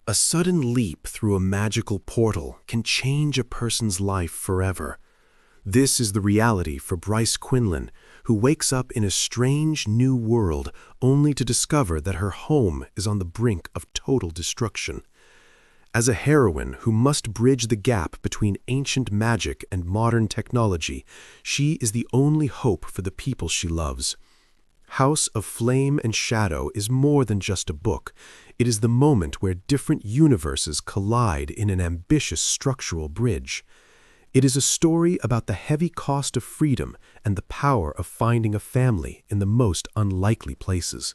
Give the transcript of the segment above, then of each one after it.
A sudden leap through a magical portal can change a person's life forever. This is the reality for Bryce Quinlan, who wakes up in a strange new world only to discover that her home is on the brink of total destruction. As a heroine who must bridge the gap between ancient magic and modern technology, she is the only hope for the people she loves. House of Flame and Shadow is more than just a book. It is the moment where different universes collide in an ambitious structural bridge. It is a story about the heavy cost of freedom and the power of finding a family in the most unlikely places.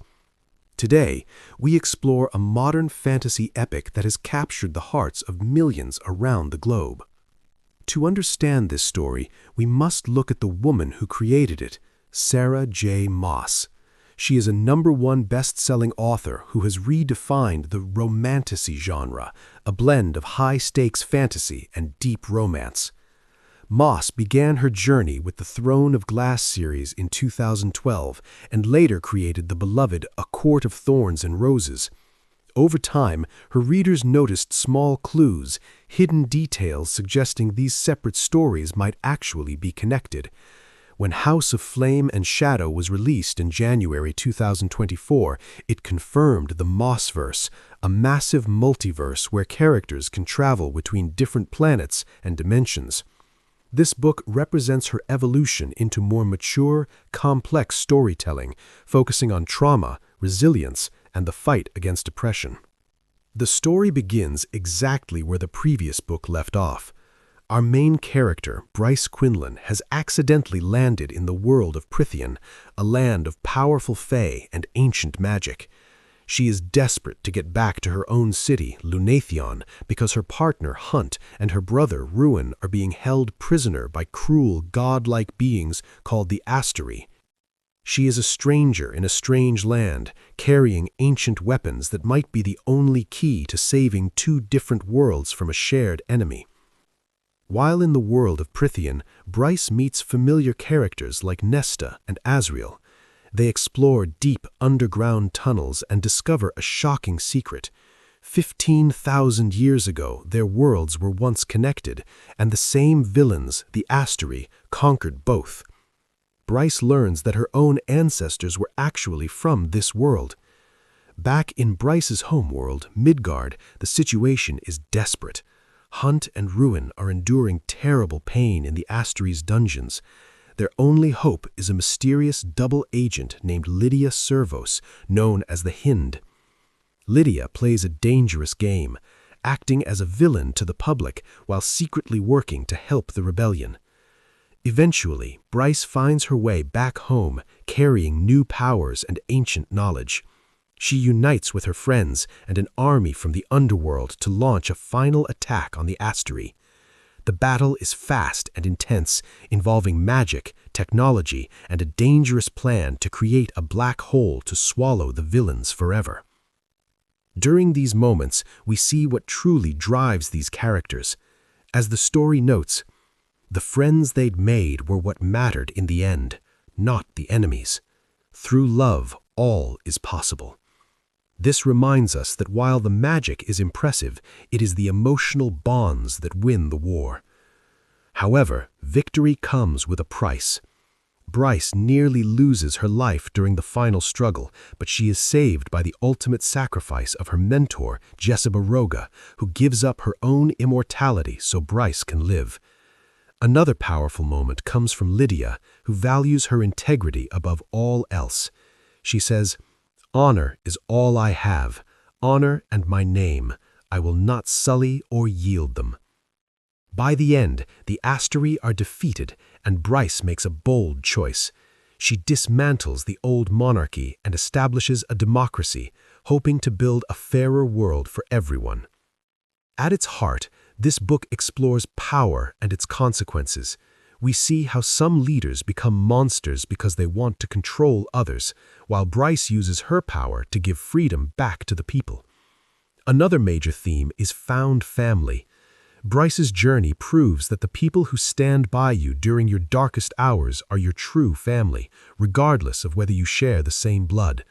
Today, we explore a modern fantasy epic that has captured the hearts of millions around the globe. To understand this story, we must look at the woman who created it, Sarah J. Maas. She is a #1 best-selling author who has redefined the romantasy genre, a blend of high-stakes fantasy and deep romance. Maas began her journey with the Throne of Glass series in 2012 and later created the beloved A Court of Thorns and Roses. Over time, her readers noticed small clues, hidden details suggesting these separate stories might actually be connected. When House of Flame and Shadow was released in January 2024, it confirmed the Maasverse, a massive multiverse where characters can travel between different planets and dimensions. This book represents her evolution into more mature, complex storytelling, focusing on trauma, resilience, and the fight against oppression. The story begins exactly where the previous book left off. Our main character, Bryce Quinlan, has accidentally landed in the world of Prythian, a land of powerful fae and ancient magic. She is desperate to get back to her own city, Lunathion, because her partner, Hunt, and her brother, Ruin, are being held prisoner by cruel, godlike beings called the Astery. She is a stranger in a strange land, carrying ancient weapons that might be the only key to saving two different worlds from a shared enemy. While in the world of Prythian, Bryce meets familiar characters like Nesta and Asriel. They explore deep underground tunnels and discover a shocking secret. 15,000 years ago, their worlds were once connected, and the same villains, the Astery, conquered both. Bryce learns that her own ancestors were actually from this world. Back in Bryce's homeworld, Midgard, the situation is desperate. Hunt and Ruin are enduring terrible pain in the Astery's dungeons. Their only hope is a mysterious double agent named Lydia Servos, known as the Hind. Lydia plays a dangerous game, acting as a villain to the public while secretly working to help the rebellion. Eventually, Bryce finds her way back home, carrying new powers and ancient knowledge. She unites with her friends and an army from the underworld to launch a final attack on the Astery. The battle is fast and intense, involving magic, technology, and a dangerous plan to create a black hole to swallow the villains forever. During these moments, we see what truly drives these characters. As the story notes, the friends they'd made were what mattered in the end, not the enemies. Through love, all is possible. This reminds us that while the magic is impressive, it is the emotional bonds that win the war. However, victory comes with a price. Bryce nearly loses her life during the final struggle, but she is saved by the ultimate sacrifice of her mentor, Jessica Roga, who gives up her own immortality so Bryce can live. Another powerful moment comes from Lydia, who values her integrity above all else. She says, "Honor is all I have, honor and my name. I will not sully or yield them." By the end, the Astery are defeated, and Bryce makes a bold choice. She dismantles the old monarchy and establishes a democracy, hoping to build a fairer world for everyone. At its heart, this book explores power and its consequences. We see how some leaders become monsters because they want to control others, while Bryce uses her power to give freedom back to the people. Another major theme is found family. Bryce's journey proves that the people who stand by you during your darkest hours are your true family, regardless of whether you share the same blood.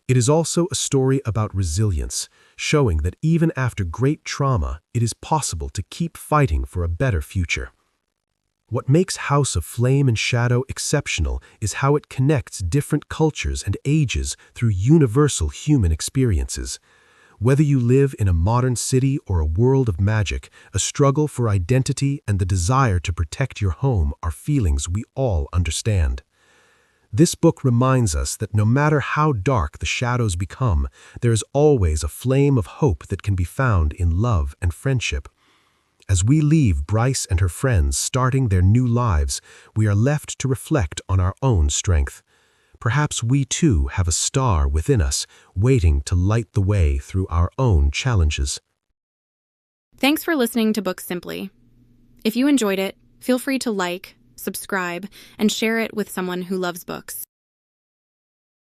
It is also a story about resilience, showing that even after great trauma, it is possible to keep fighting for a better future. What makes House of Flame and Shadow exceptional is how it connects different cultures and ages through universal human experiences. Whether you live in a modern city or a world of magic, a struggle for identity and the desire to protect your home are feelings we all understand. This book reminds us that no matter how dark the shadows become, there is always a flame of hope that can be found in love and friendship. As we leave Bryce and her friends starting their new lives, we are left to reflect on our own strength. Perhaps we too have a star within us, waiting to light the way through our own challenges. Thanks for listening to Books Simply. If you enjoyed it, feel free to like, subscribe, and share it with someone who loves books.